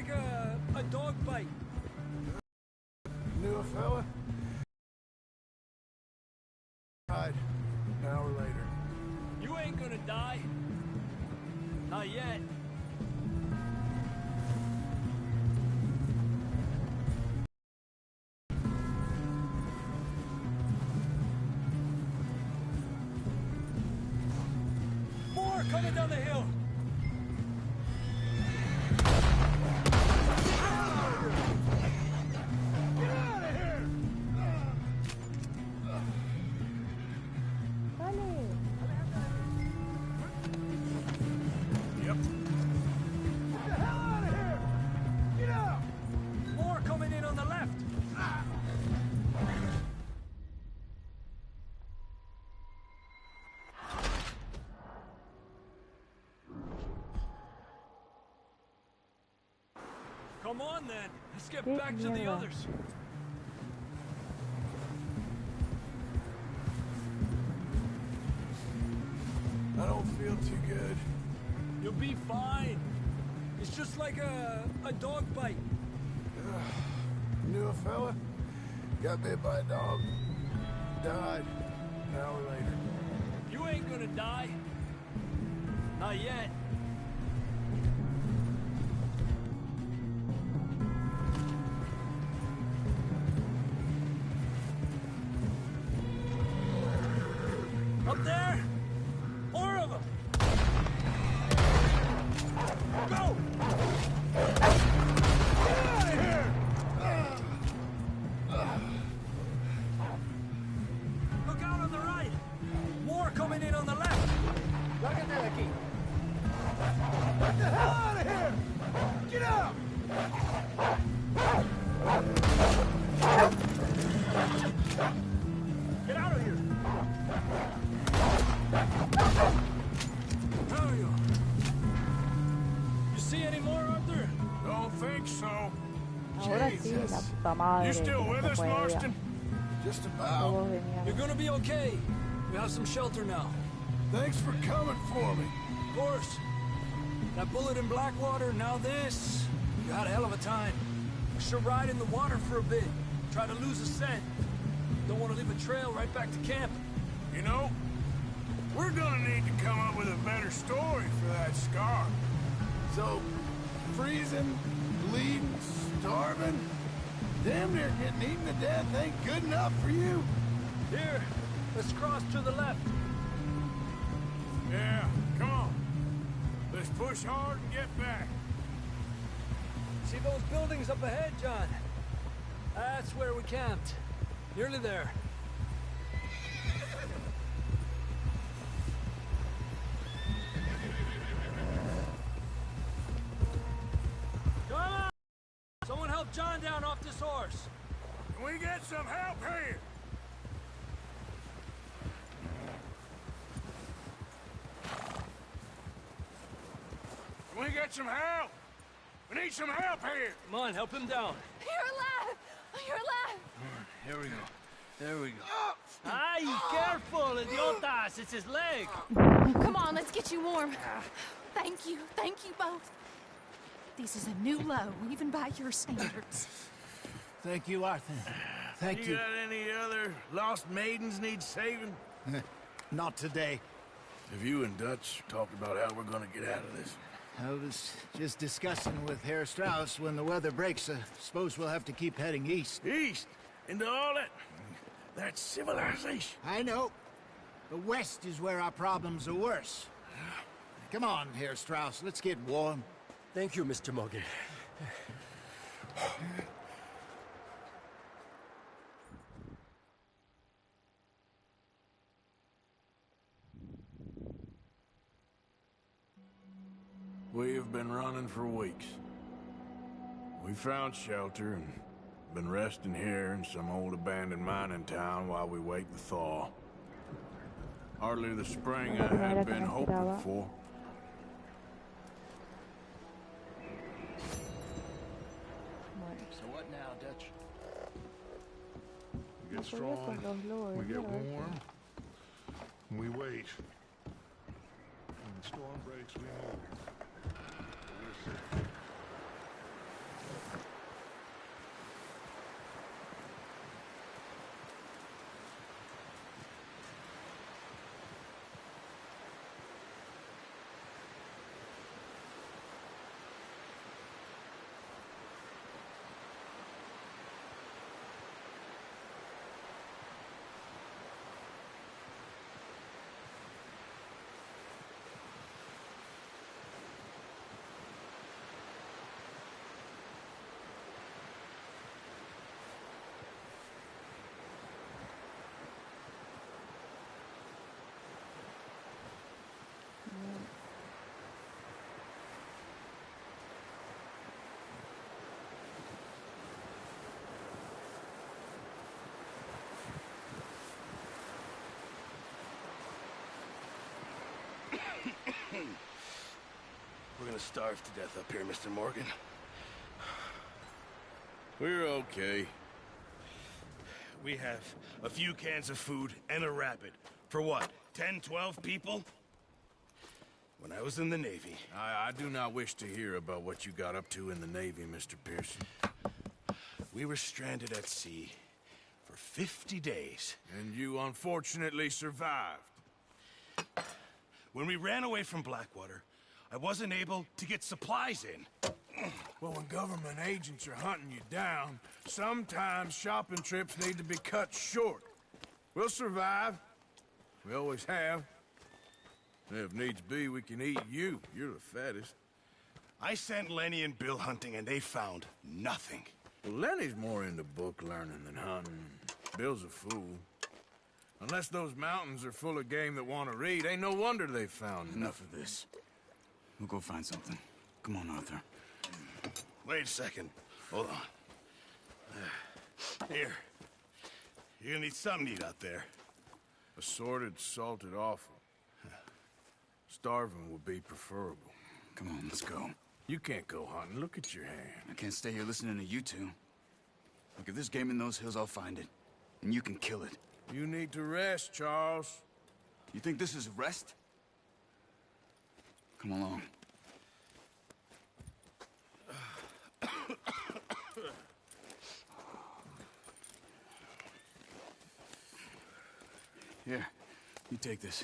like a dog bite. Knew a fella? Died an hour later. You ain't gonna die. Not yet. More coming down the hill. Come on then, let's get back to the others. I don't feel too good. You'll be fine. It's just like a dog bite. Knew a fella? Got bit by a dog. Died an hour later. You ain't gonna die. Not yet. Up there! More of them! Go! Get out of here! Look out on the right! More coming in on the left! Get the hell out of here! Get out! Get out of here! How are you? You see any more, Arthur? Don't think so. Ahora sí, la puta madre. You still with us, Fue ella. Marston? Just about. Todos venían. You're gonna be okay. We have some shelter now. Thanks for coming for me. Of course. That bullet in Blackwater, now this. You had a hell of a time. We should ride in the water for a bit. Try to lose a scent. Don't want to leave a trail right back to camp. You know, we're gonna need to come up with a better story for that scar. So, freezing, bleeding, starving, damn near getting eaten to death ain't good enough for you? Here, let's cross to the left. Yeah, come on. Let's push hard and get back. See those buildings up ahead, John? That's where we camped. Nearly there. Come on! Someone help John down off this horse. Can we get some help here? Can we get some help? We need some help here. Come on, help him down. You're alive! You're alive! Here we go. There we go. Ay, careful, idiotas! It's his leg. Come on, let's get you warm. Thank you both. This is a new low, even by your standards. Thank you, Arthur. Thank you. You got any other lost maidens need saving? Not today. Have you and Dutch talked about how we're gonna get out of this? I was just discussing with Herr Strauss when the weather breaks. I suppose we'll have to keep heading east. East? Into all that civilization? I know. The west is where our problems are worse. Come on, Herr Strauss, let's get warm. Thank you, Mr. Morgan. We have been running for weeks. We found shelter and been resting here in some old abandoned mining town while we wait the thaw. Hardly the spring I had been hoping for. So what now, Dutch? We get strong, we get warm, and we wait. When the storm breaks, we move. We're safe. gonna starve to death up here, Mr. Morgan. We're okay. We have a few cans of food and a rabbit. For what, 10, 12 people? When I was in the Navy... I do not wish to hear about what you got up to in the Navy, Mr. Pearson. We were stranded at sea for 50 days. And you unfortunately survived. When we ran away from Blackwater, I wasn't able to get supplies in. Well, when government agents are hunting you down, sometimes shopping trips need to be cut short. We'll survive. We always have. If needs be, we can eat you. You're the fattest. I sent Lenny and Bill hunting, and they found nothing. Well, Lenny's more into book learning than hunting. Bill's a fool. Unless those mountains are full of game that want to read, ain't no wonder they found Enough of this. We'll go find something. Come on, Arthur. Wait a second. Hold on. Here. You're gonna need something to eat out there. Assorted, salted offal. Starving would be preferable. Come on, let's go. You can't go hunting. Look at your hand. I can't stay here listening to you two. Look, if there's game in those hills, I'll find it. And you can kill it. You need to rest, Charles. You think this is rest? Come along. Here, you take this.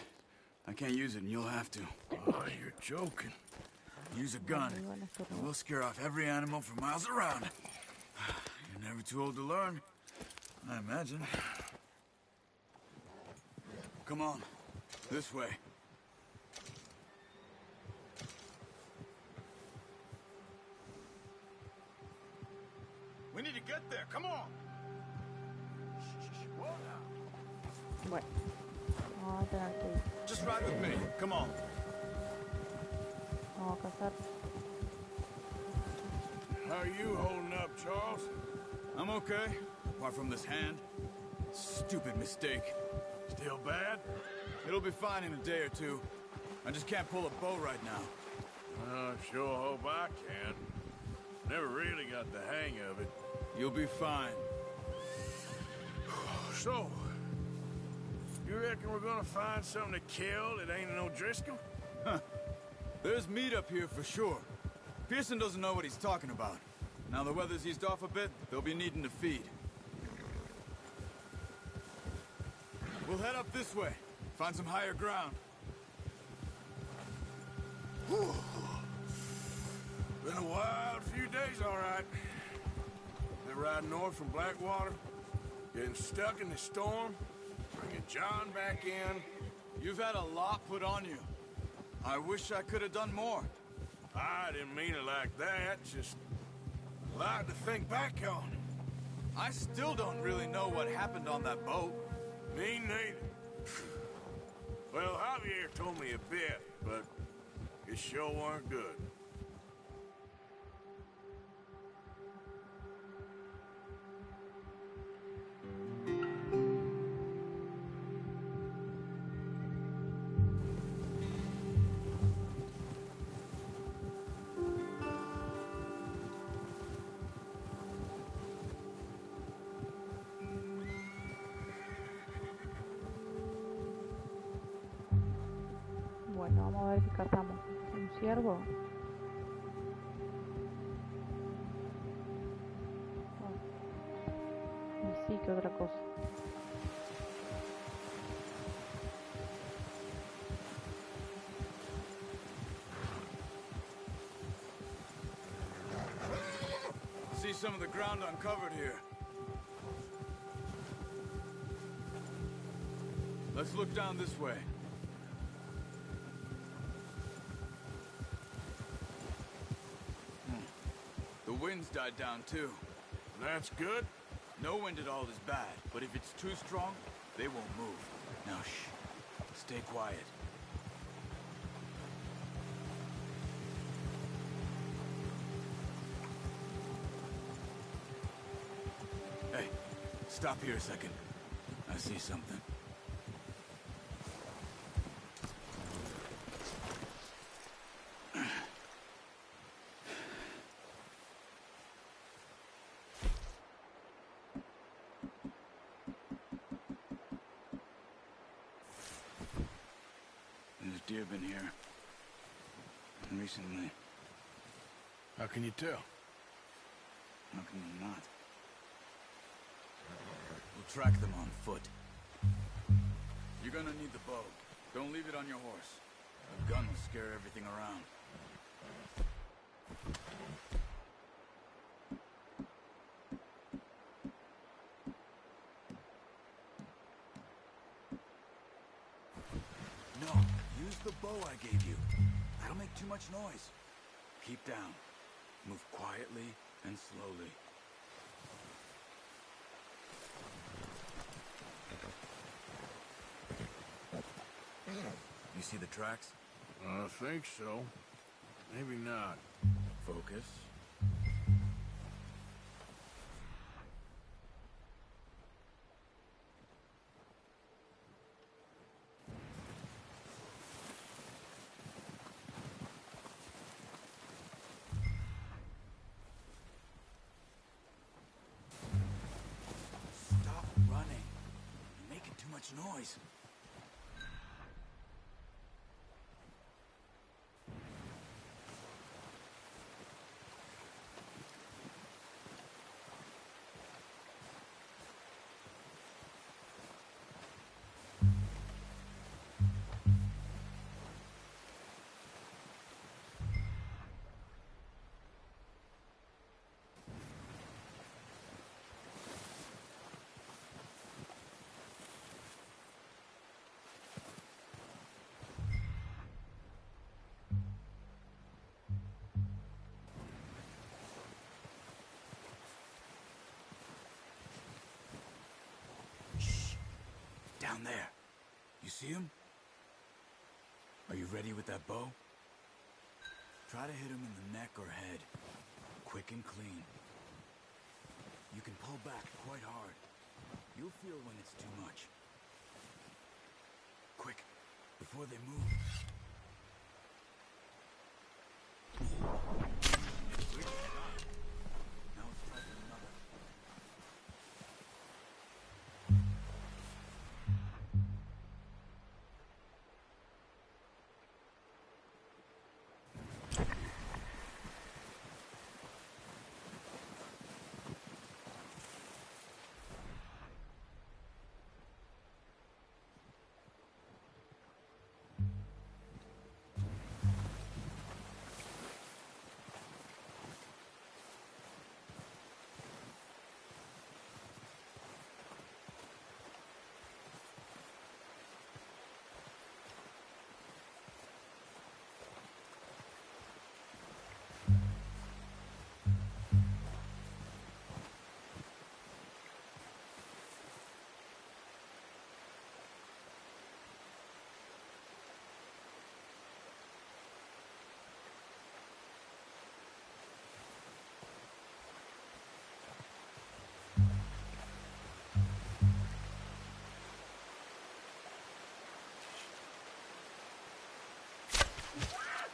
I can't use it, and you'll have to. Oh, you're joking. Use a gun, and we'll scare off every animal for miles around. You're never too old to learn, I imagine. Come on, this way. We need to get there. Come on. Bueno. Vamos a tener que ir. Just ride with me. Come on. Vamos a cazar. How are you holding up, Charles? I'm okay, apart from this hand. Stupid mistake. Still bad? It'll be fine in a day or two. I just can't pull a bow right now. I sure hope I can. Never really got the hang of it. You'll be fine. So, you reckon we're gonna find something to kill that ain't no Driscoll? Huh. There's meat up here for sure. Pearson doesn't know what he's talking about. Now the weather's eased off a bit, they'll be needing to feed. We'll head up this way. Find some higher ground. Whew. Been a wild few days, all right. Been riding north from Blackwater, getting stuck in the storm, bringing John back in. You've had a lot put on you. I wish I could have done more. I didn't mean it like that, just a lot to think back on. I still don't really know what happened on that boat. Me neither. Well, Javier told me a bit, but it sure weren't good. Bueno, vamos a ver si cazamos un ciervo. Oh. Y sí, que otra cosa. See some of the ground uncovered here. Let's look down this way. The wind's died down too. That's good. No wind at all is bad, but if it's too strong, they won't move. Now shh. Stay quiet. Hey, stop here a second. I see something. year been here. And recently. How can you tell? How can you not? We'll track them on foot. You're gonna need the bow. Don't leave it on your horse. A gun will scare everything around. No, use the bow I gave you. That'll make too much noise. Keep down. Move quietly and slowly. You see the tracks? I think so. Maybe not. Focus. Stop running. You're making too much noise. Down there. You see him? Are you ready with that bow? Try to hit him in the neck or head. Quick and clean. You can pull back quite hard. You'll feel when it's too much. Quick, before they move. Quick shot. Now it's try for another.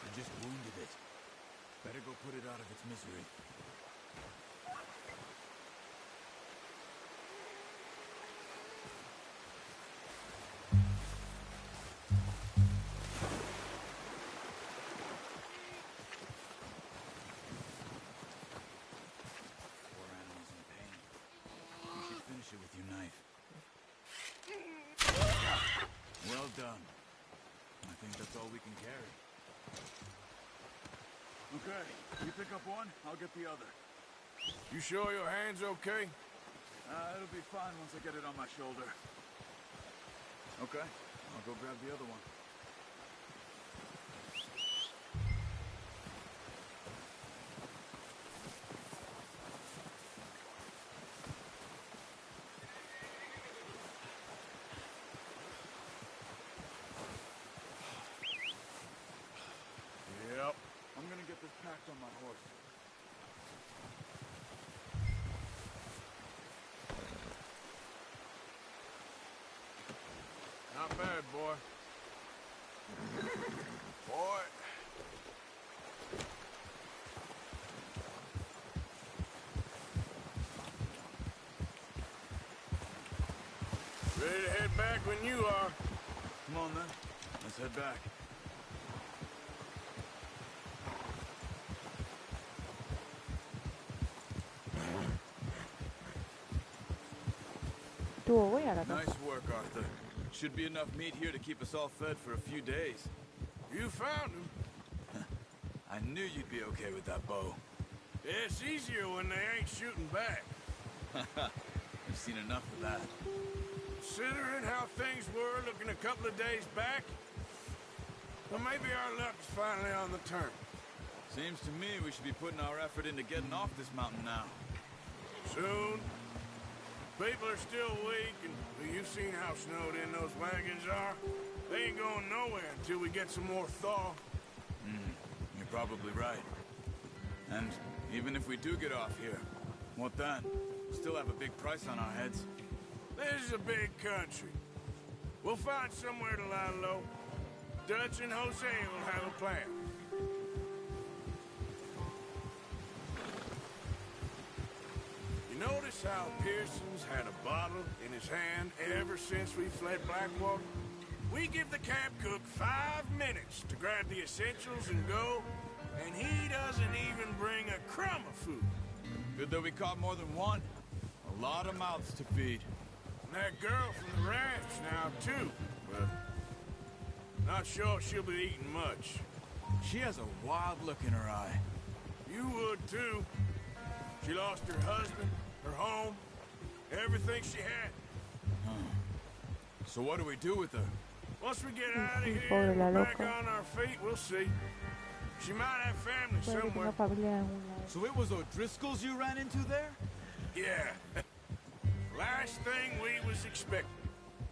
You just wounded it. Better go put it out of its misery. Poor animal's in pain. You should finish it with your knife. Well done. I think that's all we can carry. Okay, you pick up one, I'll get the other. You sure your hand's okay? It'll be fine once I get it on my shoulder. Okay, I'll go grab the other one. Yep. I'm gonna get this packed on my horse. Not bad, boy. Boy. Ready to head back when you are. Come on then, let's head back. Estuvo buena la cosa. Nice work, Arthur. Should be enough meat here to keep us all fed for a few days. You found him. I knew you'd be okay with that bow. It's easier when they ain't shooting back. I've seen enough of that. Considering how things were looking a couple of days back, well, maybe our luck is finally on the turn. Seems to me we should be putting our effort into getting off this mountain now. Soon. People are still weak, and you've seen how snowed in those wagons are. They ain't going nowhere until we get some more thaw. You're probably right. And even if we do get off here, what then? We'll still have a big price on our heads. This is a big country. We'll find somewhere to lie low. Dutch and Jose will have a plan. You notice how Pearson's had a bottle in his hand ever since we fled Blackwater? We give the camp cook 5 minutes to grab the essentials and go, and he doesn't even bring a crumb of food. Good that we caught more than one. A lot of mouths to feed. And that girl from the ranch now, too, but not sure she'll be eating much. She has a wild look in her eye. You would, too. She lost her husband, her home, everything she had. So what do we do with her? Once we get out of here, Pobre la back loca. on our feet, we'll see. She might have family Puede que somewhere. tenga familia en algún lado. So it was O'Driscoll's you ran into there? Yeah. Last thing we was expecting.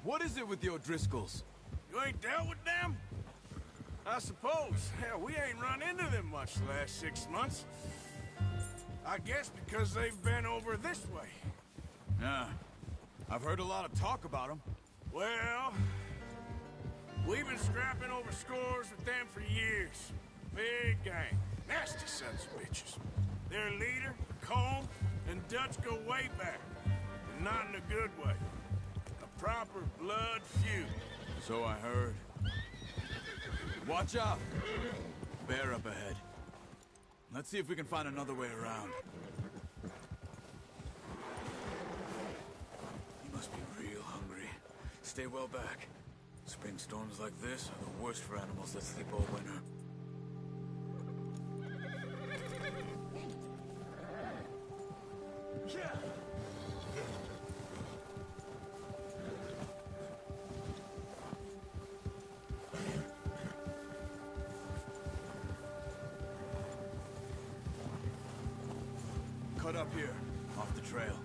What is it with the O'Driscolls? You ain't dealt with them? I suppose. Hell, we ain't run into them much the last 6 months. I guess because they've been over this way. Yeah. I've heard a lot of talk about them. Well, we've been scrapping over scores with them for years. Big gang. Nasty sons of bitches. Their leader, Colm, and Dutch go way back. And not in a good way. A proper blood feud. So I heard. Watch out! Bear up ahead. Let's see if we can find another way around. You must be real hungry. Stay well back. Spring storms like this are the worst for animals that sleep all winter. Cut up here, off the trail.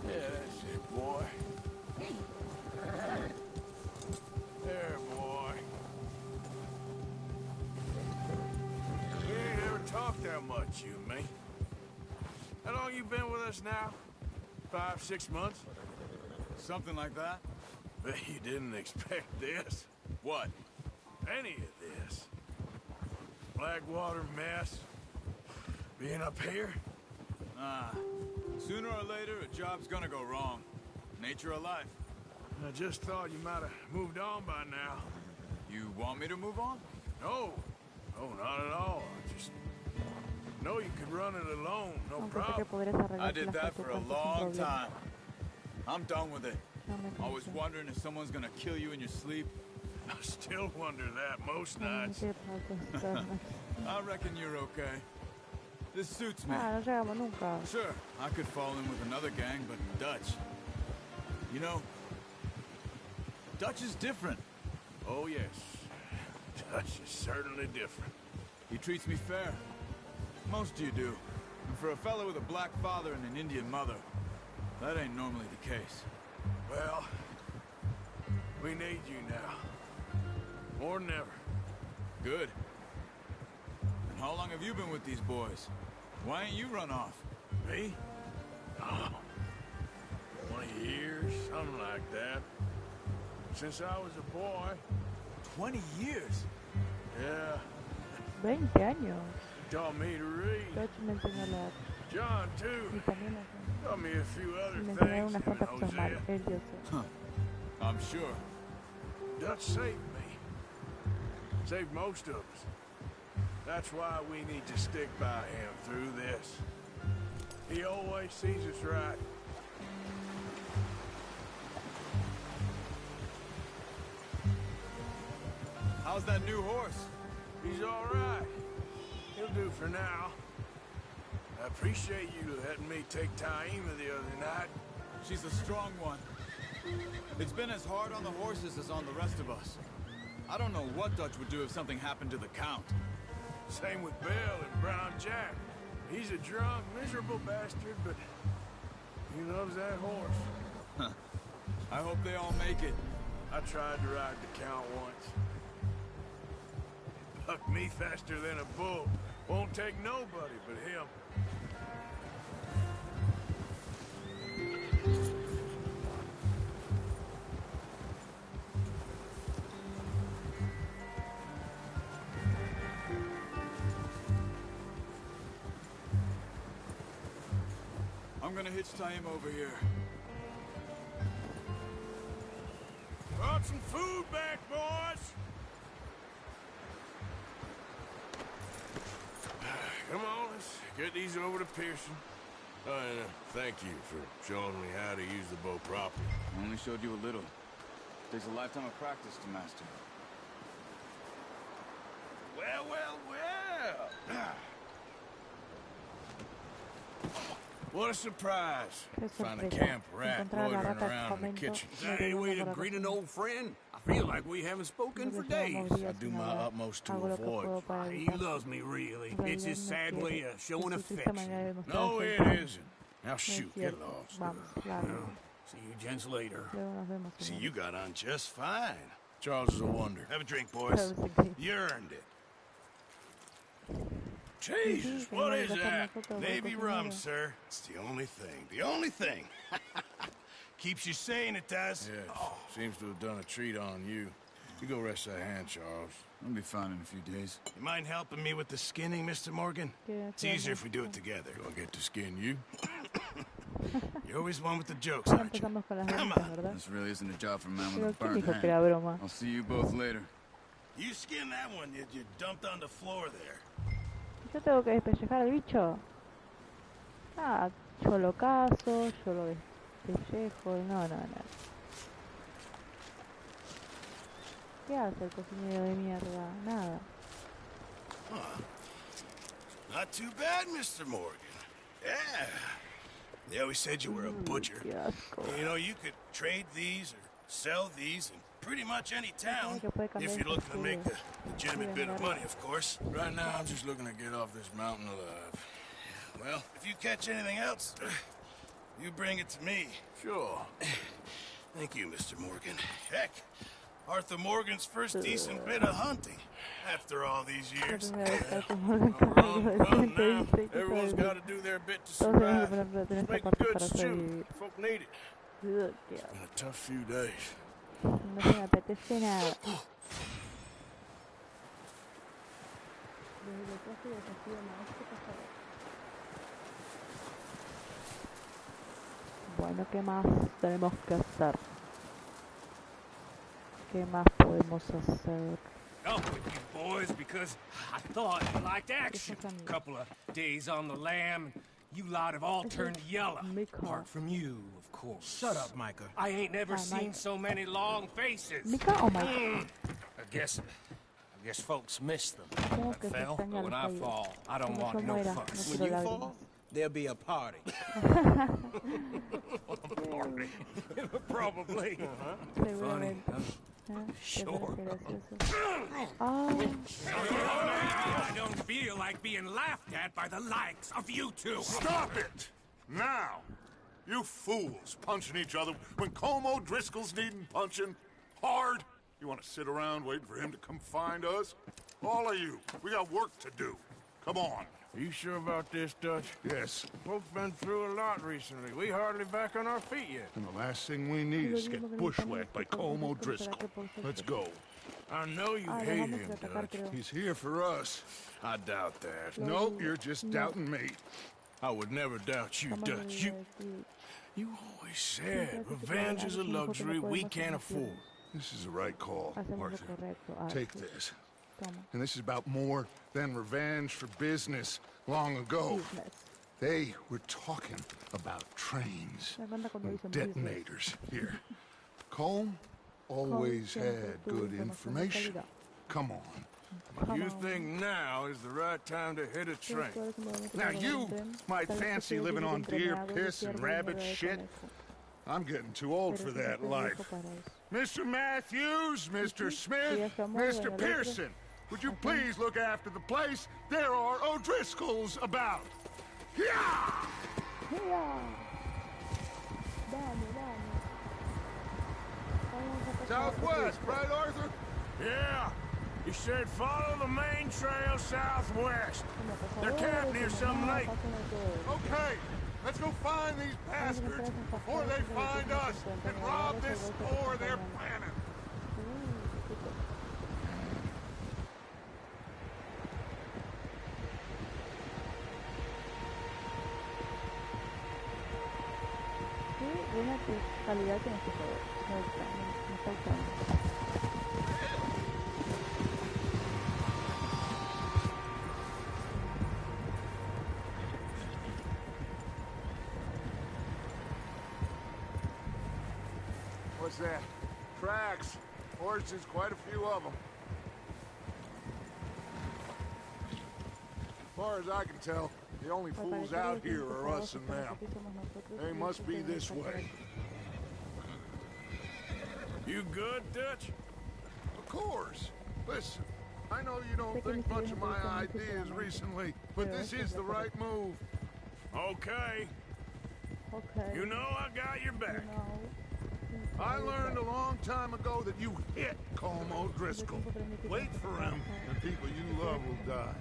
Yeah, that's it, boy. There, boy. We ain't ever talked that much, you and me. How long you been with us now? 5, 6 months? Something like that? Bet you didn't expect this. What? Any of this. Blackwater mess. Being up here? Sooner or later, a job's gonna go wrong. Nature of life. I just thought you might have moved on by now. You want me to move on? No. No, not at all. I just know you could run it alone, no Aunque sé que problem. podrías arreglar I did las that for a cosas sin long problema. time. I'm done with it. No me Always canso. wondering if someone's gonna kill you in your sleep. I still wonder that most No me nights. quiero pasar. I reckon you're okay. This suits me. No llegamos nunca. Sure, I could fall in with another gang, but Dutch. You know, Dutch is different. Oh, yes. Dutch is certainly different. He treats me fair. Most of you do. And for a fellow with a black father and an Indian mother, that ain't normally the case. Well, we need you now. More than ever. Good. And how long have you been with these boys? Why ain't you run off? Me? Oh, 20 years, something like that. Since I was a boy. 20 years? Yeah. 20 años. Taught me to read. Dutch me enseñó a leer. John, too. Y también me Taught me a few other enseñaron things. unas cuantas cosas Hosea. más. Él, yo sé. I'm sure. Dutch saved me. Saved most of us. That's why we need to stick by him through this. He always sees us right. How's that new horse? He's all right. He'll do for now. I appreciate you letting me take Taima the other night. She's a strong one. It's been as hard on the horses as on the rest of us. I don't know what Dutch would do if something happened to the Count. Same with Bill and Brown Jack. He's a drunk, miserable bastard, but he loves that horse. Huh. I hope they all make it. I tried to ride the Count once. He bucked me faster than a bull. Won't take nobody but him. I'm gonna hitch Taima over here. Brought some food back, boys! Come on, let's get these over to Pearson. Oh, and thank you for showing me how to use the bow properly. I only showed you a little. Takes a lifetime of practice to master. Well, well, well! What a surprise. Find a camp rat loitering around in the kitchen. Is that any way to greet an old friend? I feel like we haven't spoken for days. I do my utmost to avoid. He loves me, really. It's his sad way of showing affection. No, it isn't. Now shoot, get lost. See you gents later. See, you got on just fine. Charles is a wonder. Have a drink, boys. You earned it. Jesus, what is that? Navy rum, sir. It's the only thing. The only thing. Keeps you sane, it does. Yeah, seems to have done a treat on you. You go rest that hand, Charles. I'll be fine in a few days. You mind helping me with the skinning, Mr. Morgan? It's easier if we do it together. Do I get to skin you? You're always one with the jokes, aren't you? Empezamos con las Come ventas, on. ¿verdad? This really isn't a job for a man with Pero a ¿quién burnt dijo que hand. era broma? I'll see you both later. You skinned that one you dumped on the floor there. Yo tengo que despellejar al bicho. Ah, yo lo caso, yo lo despellejo. No. ¿Qué hace el cocinero de mierda? Nada. Not too bad, Mr. Morgan. Yeah. They always said you were a butcher. Qué asco. You know, you could trade these or sell these in pretty much any town. que puede cambiar If you're looking to make el a legitimate bit of money, of course. Right now, I'm just looking to get off this mountain alive. Well, if you catch anything else, you bring it to me. Sure. Thank you, Mr. Morgan. Heck, Arthur Morgan's first decent bit of hunting after all these years. Everyone's got to do their bit to survive. Just make a good stew. Folk need it. Ugh, qué It's been a tough few days. asco. No se me apetece nada. Bueno, ¿qué más tenemos que hacer? ¿Qué más podemos hacer? Up with you boys because I thought you liked action. A couple of days on the lam, you lot have all turned yellow. Apart from you, of course. Shut up, Micah. I ain't never seen so many long faces. ¿Mika o Mike? I guess folks miss them. Tengo I que fell, pestañear but when I los fall, I don't Cuando want yo no muera, fuss. no quiero lágrimas. There'll be a party. Party. Probably. Seguramente. Sure. Oh, I don't feel like being laughed at by the likes of you two. Stop it! Now! You fools punching each other when Como Driscoll's needing punching. Hard! You want to sit around waiting for him to come find us? All of you, we got work to do. Come on. Are you sure about this, Dutch? Yes. Folks been through a lot recently. We hardly back on our feet yet. And the last thing we need is to get bushwhacked by Como Driscoll. Let's go. I know you ah, hate los vamos him, a atacar, Dutch. creo. He's here for us. I doubt that. No, you're just doubting me. I would never doubt you, Estamos Dutch. en You always said revenge is a luxury we can't afford. This is the right call, Hacemos lo Arthur. correcto, Take Arthur. this. And this is about more than revenge for business long ago. Business. They were talking about trains Me encanta cuando and dicen business. detonators here. Colm always had good information. Come on. You think now is the right time to hit a train? Now you might fancy living on deer piss and rabbit shit. I'm getting too old for that life. Mr. Matthews, Mr. Smith, Mr. Pearson, would you please look after the place? There are O'Driscolls about. Yeah! Southwest, right, Arthur? Yeah. He said follow the main trail southwest. They're camped near some lake. Okay, let's go find these bastards before they find us and rob this store they're planning. Qué buena calidad tiene este juego. Me gusta, me está gustando. What's that? Tracks. Horses, quite a few of them. As far as I can tell, the only fools out here are us and them. They must be this way. You good, Dutch? Of course. Listen, I know you don't think much of my ideas recently, but this is the right move. Okay. Okay. You know I got your back. I learned a long time ago that you hit Colm O'Driscoll. Wait for him, and people you love will die.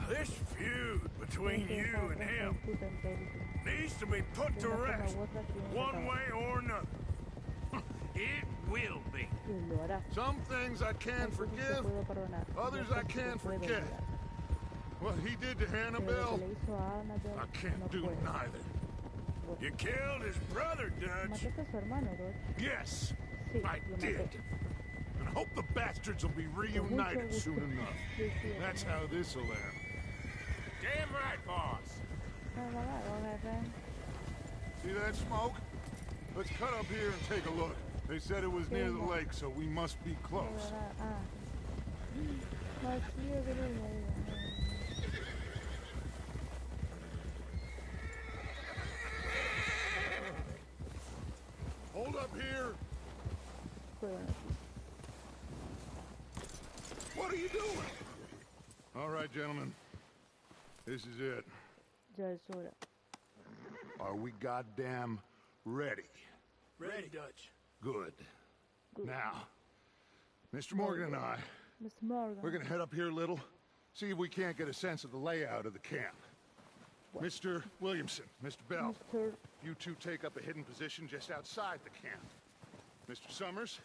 This feud between you and him needs to be put to rest, one way or another. It will be. Some things I can forgive, others I can't forget. What he did to Hannibal, I can't do neither. You killed his brother, Dutch. Yes, I did. And I hope the bastards will be reunited soon enough. That's how this'll end. Damn right, boss. See that smoke? Let's cut up here and take a look. They said it was near the lake, so we must be close. Hold up here. What are you doing? All right, gentlemen. This is it. Are we goddamn ready? Ready, Dutch. Good. Now, Mr. Morgan and I, we're gonna head up here a little, see if we can't get a sense of the layout of the camp. Mr. Williamson, Mr. Bell, you two take up a hidden position just outside the camp. Mr. Summers,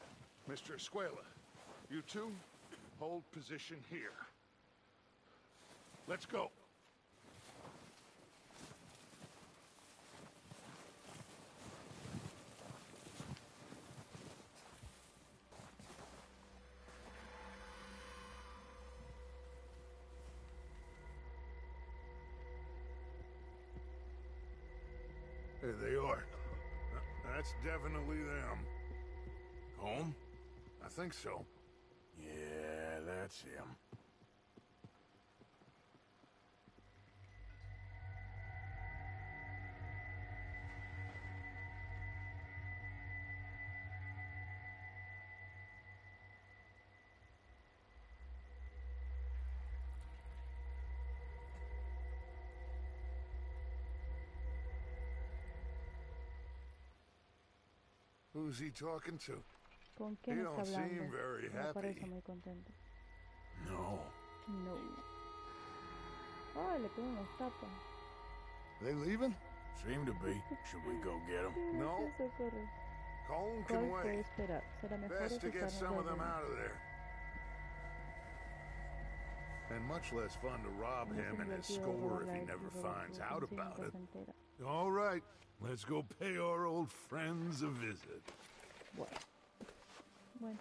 Mr. Escuela, you two hold position here. Let's go. There they are. That's definitely them. Home? I think so. Yeah, that's him. Who's he talking to? ¿Con quién He está don't seem hablando? very No parece happy. muy contento. No. No. Ay, le pongo unos tapas. They leaving? Seem to be. Should we go get him? No. Colm ¿Cuál can puede wait. esperar? Será mejor Best to get ocultarnos some of de them alguno. out of there. And much less fun to rob No es him and his divertido score if robarle he a never su finds robo, out si about nunca it. se entera. All right, let's go pay our old friends a visit. Bueno. Bueno.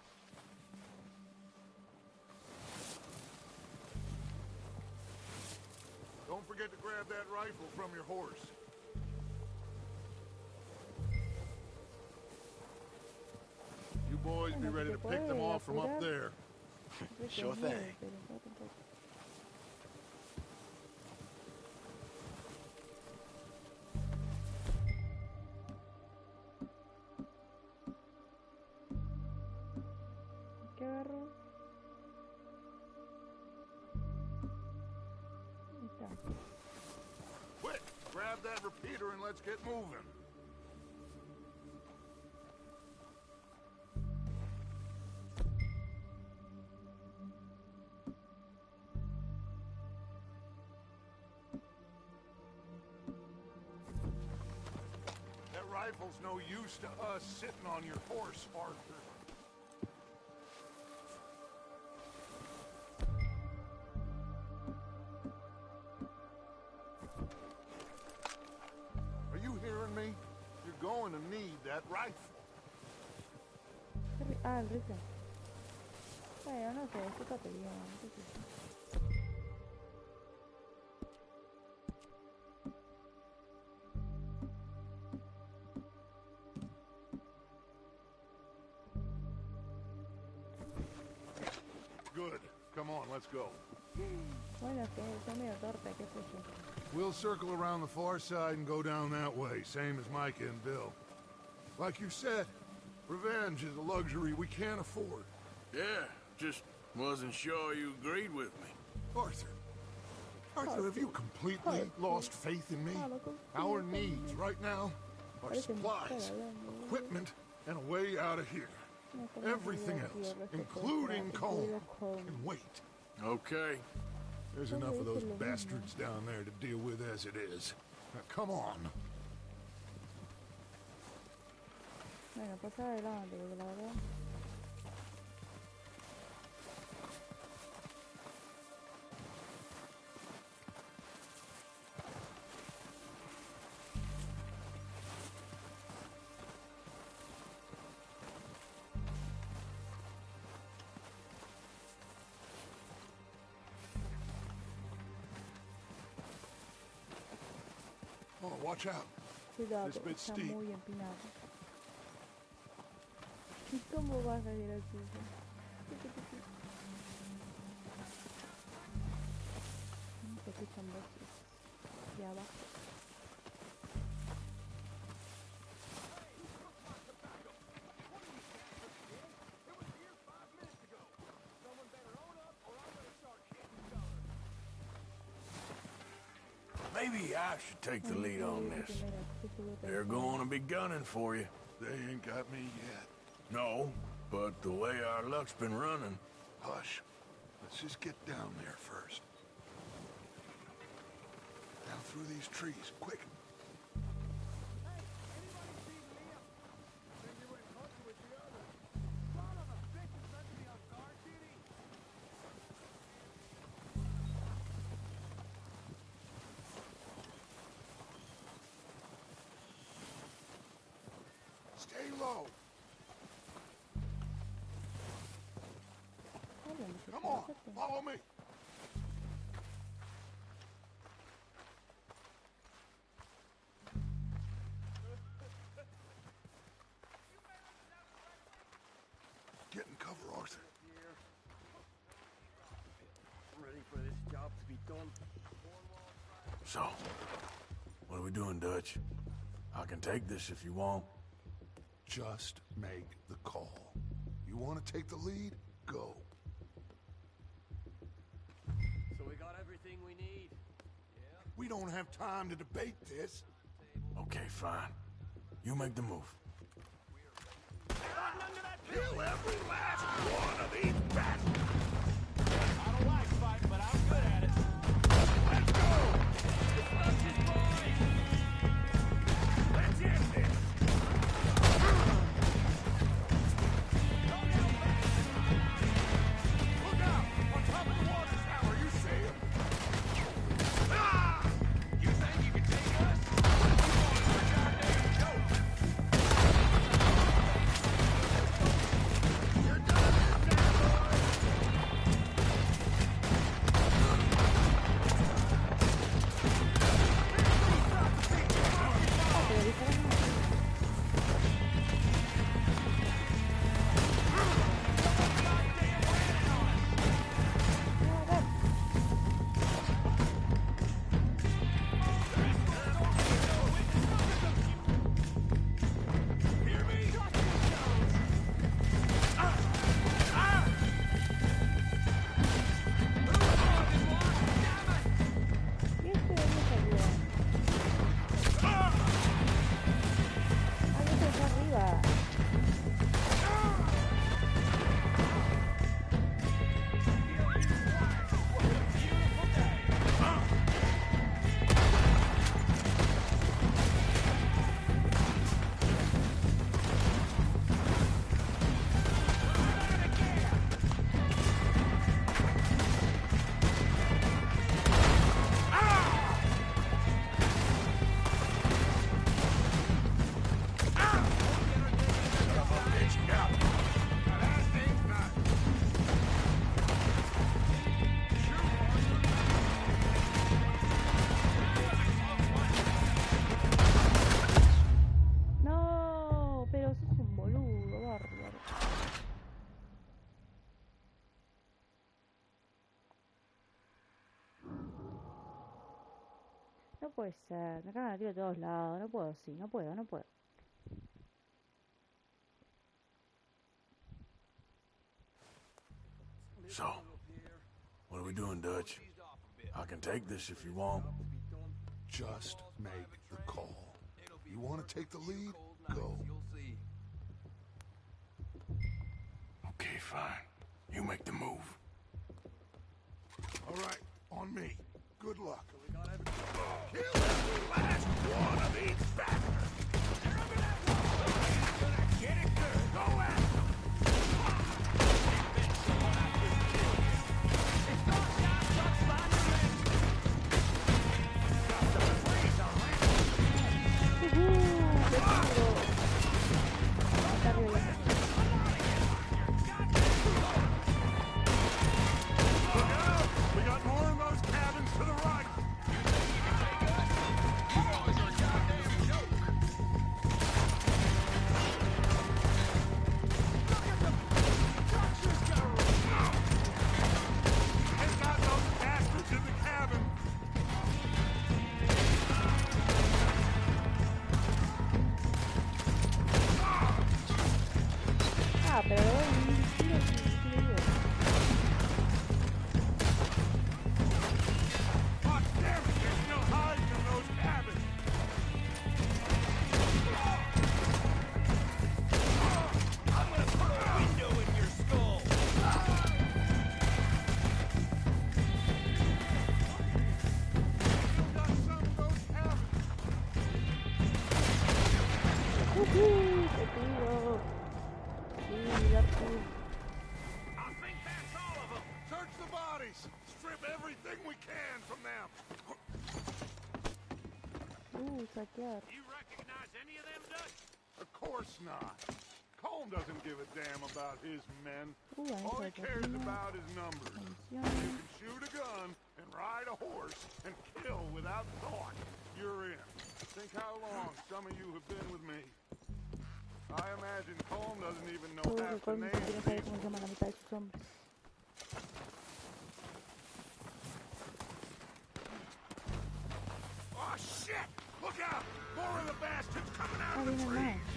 Don't forget to grab that rifle from your horse. You boys be ready to pick them off from up there. Sure thing. ¿Qué agarro? Ahí está. Quick, grab that repeater and let's get moving. That rifle's no use to us sitting on your horse, Arthur. Are you hearing me? You're going to need that rifle. Ah, el rifle. Bueno, no sé, esto está peleado. ¿Qué es eso? Good. Come on, let's go. Bueno, es que está medio torpe, qué sé yo. We'll circle around the far side and go down that way, same as Micah and Bill. Like you said, revenge is a luxury we can't afford. Yeah, just wasn't sure you agreed with me. Arthur. Arthur, have you completely lost faith in me? Our needs right now are supplies, equipment, and a way out of here. Everything else, including Colm, can wait. Okay. There's enough of those bastards down there to deal with as it is. Now, come on. Venga, pasa adelante, porque la verdad... Oh, watch out. Cuidado, This bit's está steep. muy empinado. ¿Y cómo vas a ir al piso? Se escuchan voces de abajo. Maybe I should take the lead on this. They're going to be gunning for you. They ain't got me yet. No, but the way our luck's been running... Hush. Let's just get down there first. Down through these trees, quick. Stay low. Come on, follow me. Get in cover, Arthur. Ready for this job to be done. So, what are we doing, Dutch? I can take this if you want. Just make the call. You want to take the lead? Go. So we got everything we need. Yeah. We don't have time to debate this. Okay, fine. You make the move. Kill every last one of these bastards! I don't like fighting, but I'm good at it. Let's go! Let's end this. Look out! On top of the water tower, you see him? Ah! You think you can take us? You're a goddamn joke. You're done! puede ser. Me cagan a tiro de todos lados. No puedo, sí. No puedo, no puedo. So, what are we doing, Dutch? I can take this if you want. Just make the call. You want to take the lead? Go. Okay, fine. You make the move. All right, on me. Good luck. Kill every last one of these bastards! Get it good. Go at them! We got more in those cabins to the right. They got those bastards in the cabin. Ah, pero sí, digo. God damn it, they're still hiding in those cabins. I'm gonna put a window in your skull! Still got some of those cabins. Te tiro. Sí, Arthur. I think that's all of them! Search the bodies. Strip everything we can from them. Saquear. You recognize any of them, Dutch? Of course not. Colm doesn't give a damn about his men. Ahí All he está, cares Catrina. about is numbers. You Municiones. can shoot a gun and ride a horse and kill without thought. You're in. Think how long some of you have been with me. I imagine Colm doesn't even know Todo half que the Colm names quiere of saber these. cómo se llama la mitad de sus hombres. Oh, shit! Look out! More of the bastards coming out Ah, of the vienen trees! más.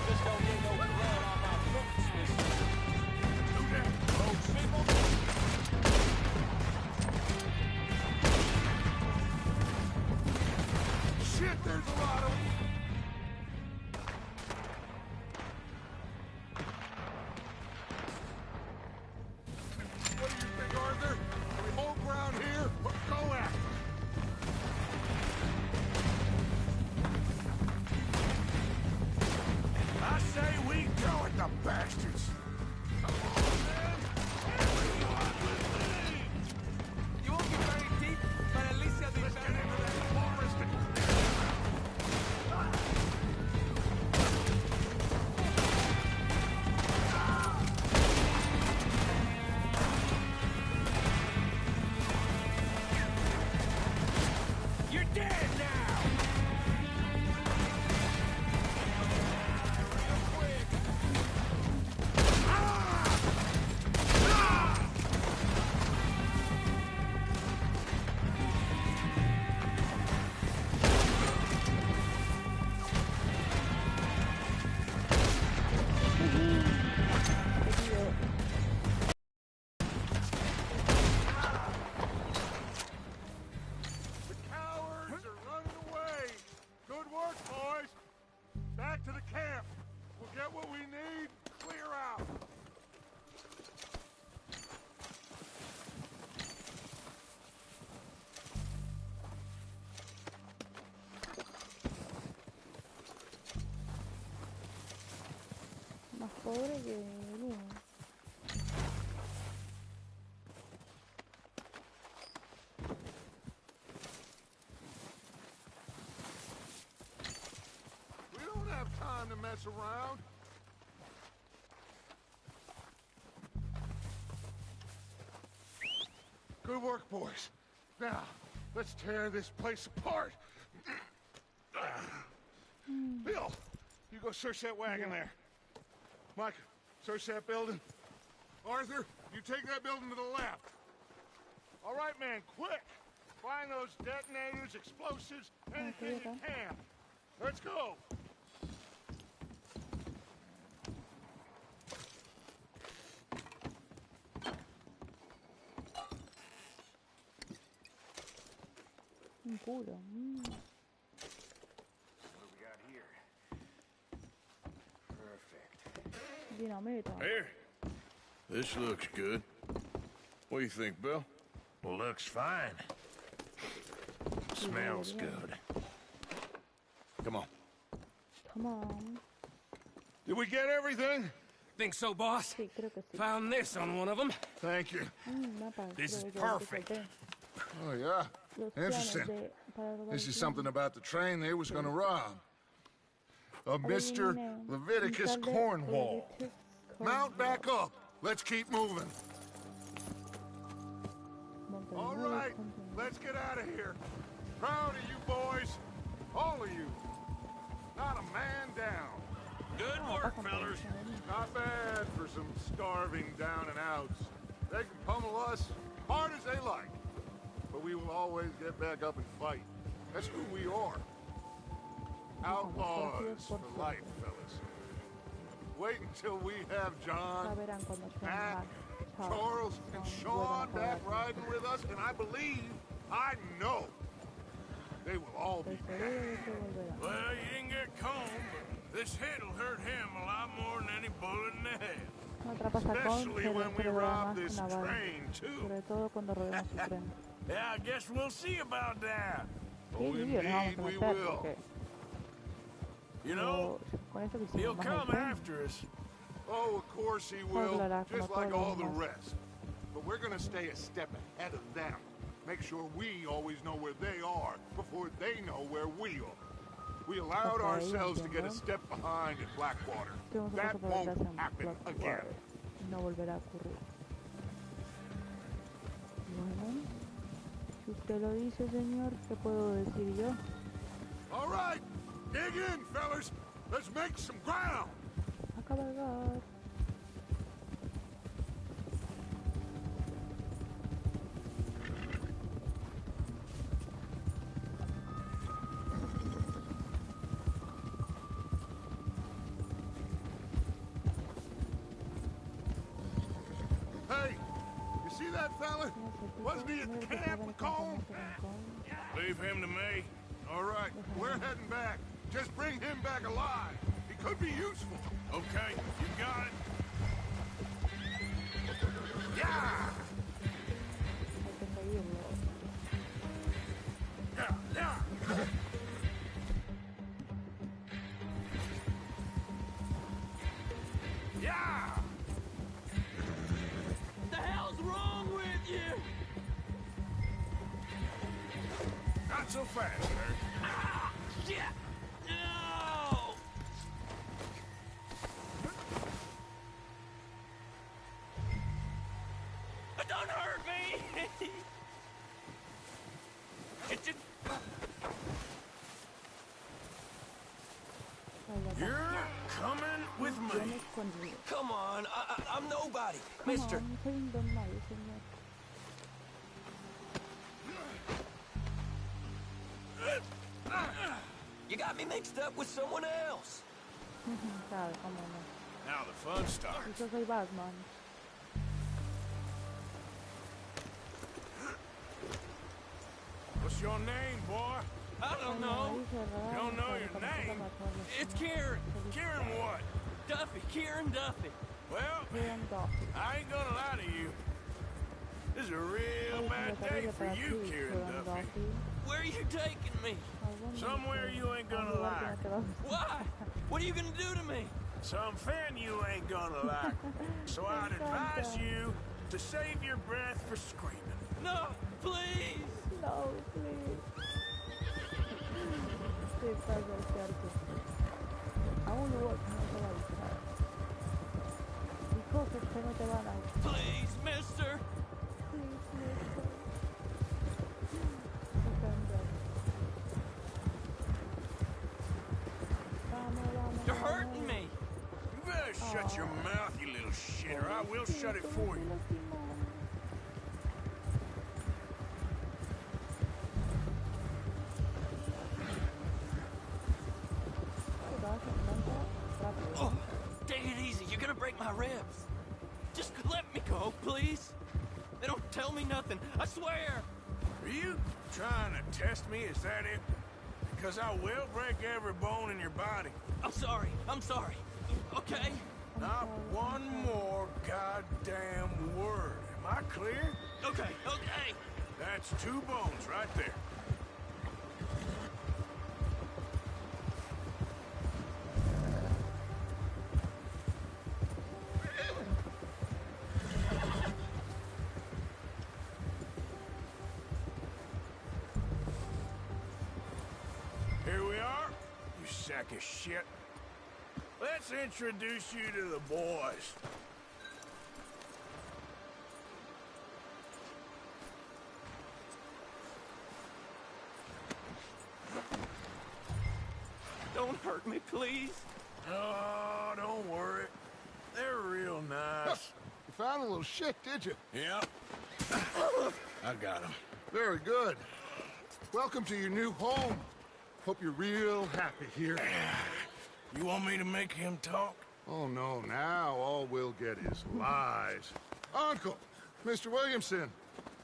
Just don't get no blood on my boots, mister. Do that, folks. Shit, there's a lot of them. What do you think, Arthur? We hold ground here or go at them? I say we go at the bastards. Come on, man. Everyone with me. You won't get very deep, but at least you'll be Let's get better. into that forest and... You're dead now! Te tiro. The cowards are running away. Good work, boys. Back to the camp. We'll get what we need. Clear out. Más pobre que el uno. We don't have time to mess around. Good work, boys. Now, Let's tear this place apart. Bill, you go search that wagon there. Mike, search that building. Arthur, you take that building to the left. All right, man, quick. Find those detonators, explosives, anything you can. Let's go. Puro. What do we got here? Perfect. Dinamita. Here. This looks good. What do you think, Bill? Well, looks fine. Smells good. Come on. Come on. Did we get everything? Think so, boss? Sí, creo que sí. Found this on one of them. Thank you. Mapa, This is creo que perfect. solté. Oh, yeah. Los Interesting. planes para robar This el is tren. something about the train they was gonna rob. A Mr. Adivinen, Leviticus un tal de Cornwall. Leviticus Mount back Cornwall. up. Let's keep moving. Monta All nueve, right, continúa. let's get out of here. Proud of you boys. All of you. Not a man down. Good Ah, work, bajan por fellers. el camino. Not bad for some starving down and outs. They can pummel us hard as they like. But we will always get back up and fight. That's who we are. Outlaws for life, fellas. Wait until we have Ya John, verán cuando estén Matt, más Charles, and Sean vuelvan a back acabar. riding with us, and I believe, I know, they will all be Estoy back. seguro de que volverán. Well, you didn't get combed, but this hit'll hurt him a lot more than any bullet in the head. No atrapas a Con, Especially pero when we te rob más this una bala. train, too. Sobre todo cuando robemos el tren. Yeah, I guess we'll see about that. Sí, Oh, sí, nos vamos indeed a we meter will. porque You know, con esto que hicimos he'll más el come tren. after us. Oh, of course he will, Hablará como just like todos all the los demás. rest. But we're gonna stay a step ahead of them. Make sure we always know where they are before they know where we are. We allowed Hasta ahí ourselves to get a entiendo. step behind in Blackwater. Tenemos un That paso por won't detrás en happen Blackwater. again. No volverá a ocurrir. Bueno, si usted lo dice, señor, ¿qué puedo decir yo? All right, dig in, fellas. Let's make some ground. A cabalgar. Hey, you see that fella? Wasn't he at the camp with Colm? Leave him to me. All right, we're heading back. Just bring him back alive. He could be useful. Okay, you got it. Yeah! Hay que seguirlo. Yeah, yeah. Yeah! The hell's wrong with you? Not so fast, sir. Ah, shit! No! Don't hurt me! It just... You're coming with me. Vienes conmigo. Come on, I'm nobody. Come Mister, on, soy un don nadie, señor. you got me mixed up with someone else. Claro, cómo no. Now the fun starts. Yo soy Batman. What's your name, boy? I don't know. You don't know your name? It's Kieran. Kieran what? Duffy. Kieran Duffy. Well, Kieran Duffy. I ain't gonna lie to you. This is a real bad day for you, Kieran Duffy. Where are you taking me? Somewhere you ain't gonna like. Why? What are you gonna do to me? Something you ain't gonna like. So I'd advise you to save your breath for screaming. No, please. No, please. ¿Qué pasa, cierto? A un lugar que no te va a gustar. Y cosas que no te van a gustar. Please, mister. Please, mister. Shut your mouth, you little shit, or I will shut it for you. Oh, take it easy. You're gonna break my ribs. Just let me go, please. They don't tell me nothing. I swear. Are you trying to test me? Is that it? Because I will break every bone in your body. I'm sorry. I'm sorry. Okay? Not one more goddamn word. Am I clear? Okay. Okay. That's 2 bones right there. Here we are, you sack of shit. Let's introduce you to the boys. Don't hurt me, please. Oh, don't worry. They're real nice. You found a little shit, did you? Yep. I got him. Very good. Welcome to your new home. Hope you're real happy here. You want me to make him talk? Oh, no, now all we'll get is lies. Uncle, Mr. Williamson,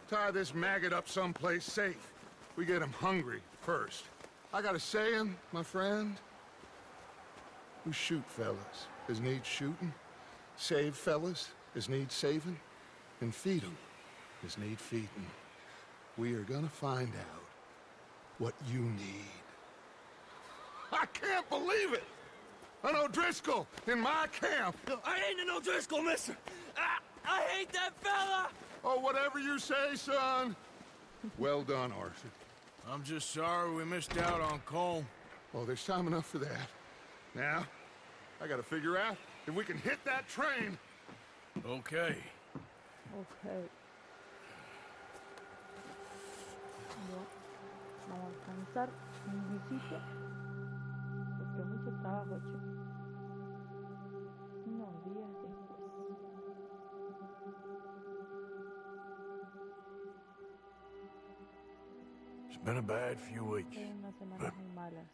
tie this maggot up someplace safe. We get him hungry first. I got a saying, my friend. We shoot fellas as need shooting, save fellas as need saving, and feed 'em as need feeding. We are gonna find out what you need. I can't believe it! An O'Driscoll in my camp! I ain't an O'Driscoll, mister! I hate that fella! Oh, whatever you say, son. Well done, Arthur. I'm just sorry we missed out on Colm. Oh, there's time enough for that. Now, I gotta figure out if we can hit that train. Okay. Ok. Vamos a alcanzar un visito. Porque mucho trabajo, chicos. Unos días después. It's been a bad few weeks. Unas semanas muy malas.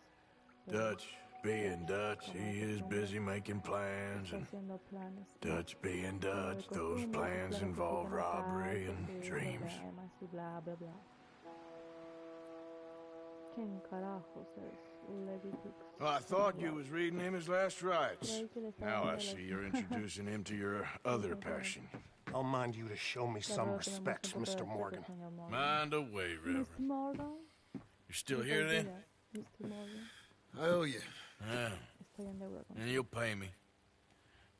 Dutch being Dutch, he is busy making plans, and Haciendo planes. Dutch being Dutch, those plans involve robbery and dreams. Y bla, bla, bla. ¿Quién carajos es Leviticus? Well, I thought you was reading him his last rites. Now I see you're introducing him to your other passion. I'll mind you to show me some respect, Mr. Morgan. Mind away, Reverend. Mr. Morgan. You still here then? Mr. Morgan. I owe you. Yeah, Estoy en deuda con and you'll pay me.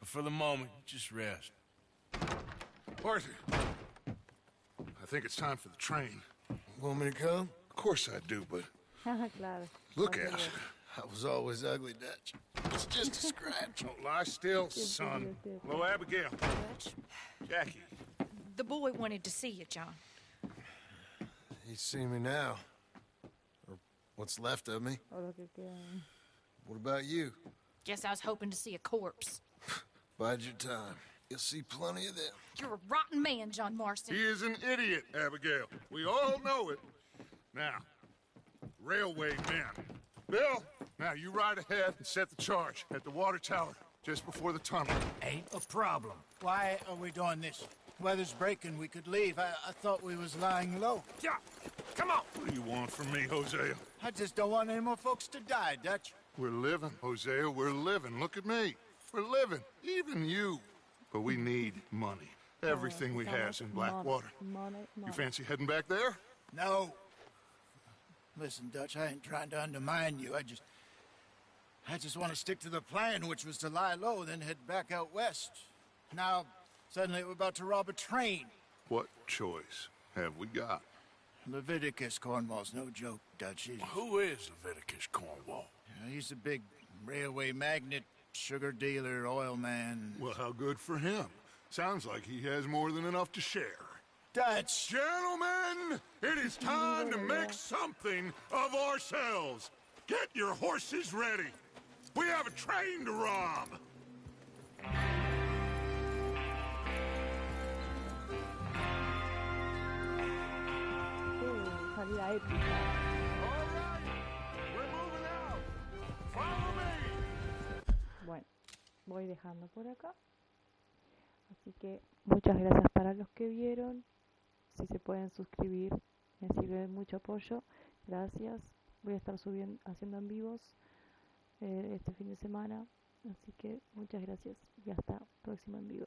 But for the moment, just rest. Arthur, I think it's time for the train. Want me to come? Of course I do, but Claro. look at it. I was always ugly, Dutch. It's just a scratch. Don't lie still, son. Hello, Abigail. Dutch, Jackie. the boy wanted to see you, John. He's seen me now. Or what's left of me. O lo que queda. What about you? Guess I was hoping to see a corpse. Bide your time. You'll see plenty of them. You're a rotten man, John Marston. He is an idiot, Abigail. We all know it. Now, railway men. Bill, now you ride ahead and set the charge at the water tower just before the tunnel. Ain't a problem. Why are we doing this? Weather's breaking. We could leave. I thought we was lying low. Yeah, come on. What do you want from me, Hosea? I just don't want any more folks to die, Dutch. We're living, Hosea. We're living. Look at me. We're living. Even you. But we need money. Everything we has in Blackwater. Money. You fancy heading back there? No. Listen, Dutch, I ain't trying to undermine you. I just want to stick to the plan, which was to lie low, then head back out west. Now, suddenly we're about to rob a train. What choice have we got? Leviticus Cornwall's no joke, Dutch. Who is Leviticus Cornwall? He's a big railway magnate, sugar dealer, oil man. Well, how good for him. Sounds like he has more than enough to share. Dutch! Gentlemen, it is time to make something of ourselves. Get your horses ready. We have a train to rob. la épica. All right, we're moving out. Follow me. Bueno, voy dejando por acá. Así que muchas gracias para los que vieron. Si se pueden suscribir, me sirve mucho apoyo. Gracias. Voy a estar haciendo en vivos este fin de semana. Así que muchas gracias y hasta próximo en vivo.